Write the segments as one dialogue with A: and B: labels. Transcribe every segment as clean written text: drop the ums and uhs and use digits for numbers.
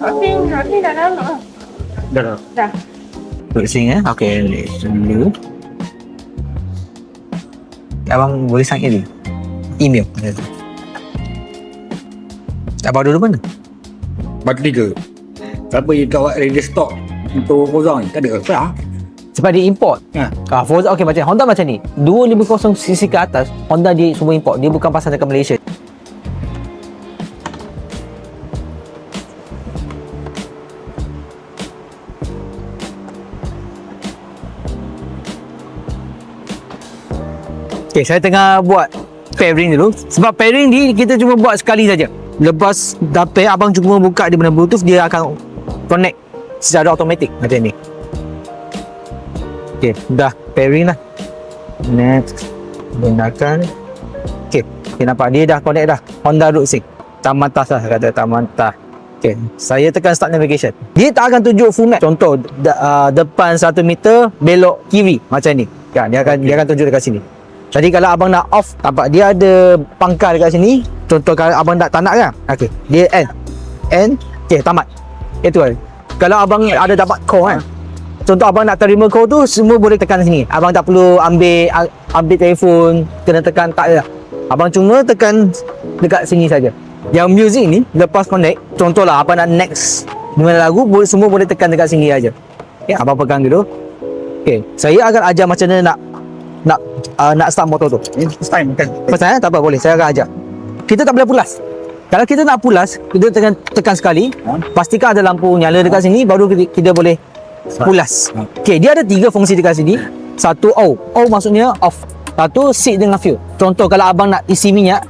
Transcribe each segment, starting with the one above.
A: Roti dah download.
B: Dah.
A: Dah.
C: Duduk sini okey, dulu. Abang boleh sangat ni. Email. Abang dulu mana?
B: Batu 3. Tapi kawat ready stock untuk Forza ni tak ada. Sah.
C: Sebab dia import.
B: Ha.
C: Forza okey macam Honda macam ni. 250cc ke atas, Honda dia semua import. Dia bukan pasal dekat Malaysia. Okay, saya tengah buat pairing dulu. Sebab pairing ni kita cuma buat sekali saja. Lepas dah pair, abang cuma buka dia punya Bluetooth, dia akan connect secara automatik macam ni. Okay, dah pairing lah. Next, gunakan. Okay, nampak dia dah connect dah. Honda Road Sync. Tamantas lah, kata Tamantas. Okay, saya tekan start navigation. Dia tak akan tunjuk full map. Contoh, depan 1 meter, belok kiri macam ni. Kan, dia akan tunjuk dekat sini. Jadi kalau abang nak off, nampak dia ada pangkal dekat sini. Contoh kalau abang tak nak kan. Okey, dia end. Okey, tamat. Itu kan. Kalau abang ada dapat call kan. Contoh abang nak terima call tu, semua boleh tekan sini. Abang tak perlu ambil telefon, kena tekan, tak ada. Abang cuma tekan dekat sini saja. Yang music ni lepas connect, contohlah abang nak next dengan lagu, semua boleh tekan dekat sini aja. Okay, abang pegang dulu. Okey, saya akan ajar macam mana nak start motor tu.
B: First time kan.
C: Pasal tak apa, boleh, saya akan ajar. Kita tak boleh pulas. Kalau kita nak pulas, kita tekan sekali, pastikan ada lampu nyala dekat sini, baru kita boleh pulas. Okey, dia ada 3 fungsi dekat sini. Satu O maksudnya off. Satu seat dengan fuel. Contoh kalau abang nak isi minyak,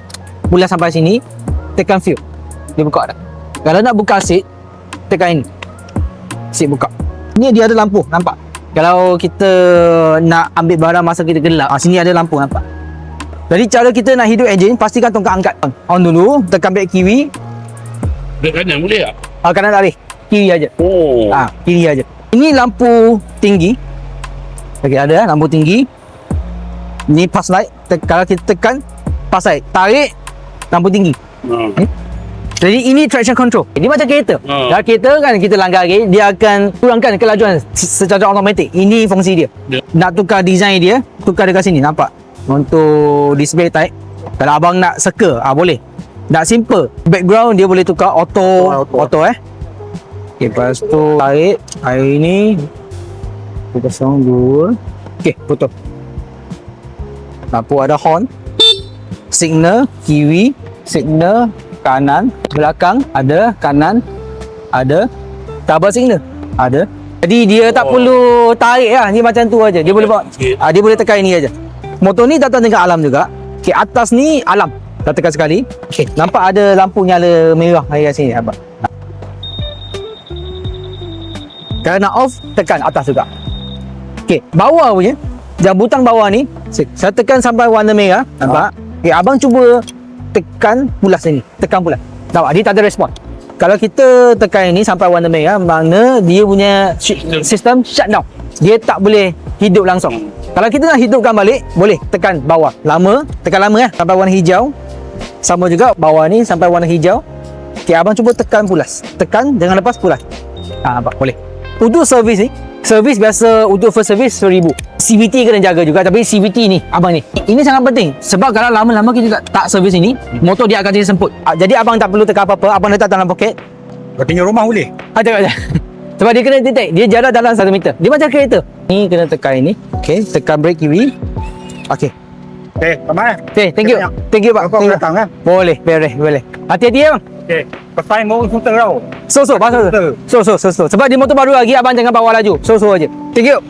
C: pulas sampai sini, tekan fuel, dia buka dah. Kalau nak buka seat, tekan ini, seat buka. Ni dia ada lampu, nampak? Kalau kita nak ambil barang masa kita gelap, sini ada lampu, nampak? Jadi cara kita nak hidup enjin, pastikan tongkat angkat on dulu, tekan brake kiri.
D: Brake kanan boleh tak?
C: Kanan tak boleh, kiri aja.
D: Oh.
C: Kiri aja. Ini lampu tinggi. Okey, ada lampu tinggi. Ni pass light. Kalau kita tekan pass light, tarik lampu tinggi. Jadi ini traction control. Ini macam kereta. Kalau kereta kan kita langgar lagi, dia akan kurangkan kelajuan secara automatik. Ini fungsi dia. Nak tukar design dia, tukar dekat sini, nampak? Untuk display type. Kalau abang nak circle, boleh. Nak simple, background dia boleh tukar auto. Okay, lepas tu tarik air ni. 02. Okay, putus. Lampu ada horn. Signal kiri, signal kanan, belakang ada, kanan ada, double signal ada. Jadi dia tak perlu tarik lah, ni macam tu aja. Dia boleh bawa, dia boleh tekan ini aja. Motor ni datang dengan alam juga. Okey, atas ni alam. Dah tekan sekali. Okey, nampak ada lampu nyala merah kat sini, nampak? Kalau nak off, tekan atas juga. Okey, bawah punya, butang bawah ni, saya tekan sampai warna merah, nampak? Okey, abang cuba tekan pulas sini, tekan pulas. Nampak, dia tak ada respon. Kalau kita tekan ini sampai warna merah, makna dia punya sistem shutdown. Dia tak boleh hidup langsung. Kalau kita nak hidupkan balik, boleh tekan bawah. Tekan lama sampai warna hijau. Sama juga bawah ni sampai warna hijau. Okey, abang cuba tekan pulas. Tekan, jangan lepas pulas. Nampak, boleh. Untuk servis ni, servis biasa untuk first service 1000. CVT kena jaga juga, tapi CVT ni, abang ni, ini sangat penting. Sebab kalau lama-lama kita tak servis ini, motor dia akan jadi semput. Jadi abang tak perlu tekan apa-apa, abang letak dalam poket.
B: Kau tinggal rumah boleh?
C: Tengok je. Sebab dia kena detect, dia jarak dalam 1 meter. Dia macam kereta. Ni kena tekan ini. Okey, tekan brake kiri. Okey.
B: Okay, aman.
C: Okey, thank you. Thank you, Pak.
B: Kau datang kan?
C: Boleh. Hati-hati ya, bang.
B: Okay, first time bawa skuter tau.
C: So. Sebab dia motor baru lagi, abang jangan bawa laju. So aja. Thank you.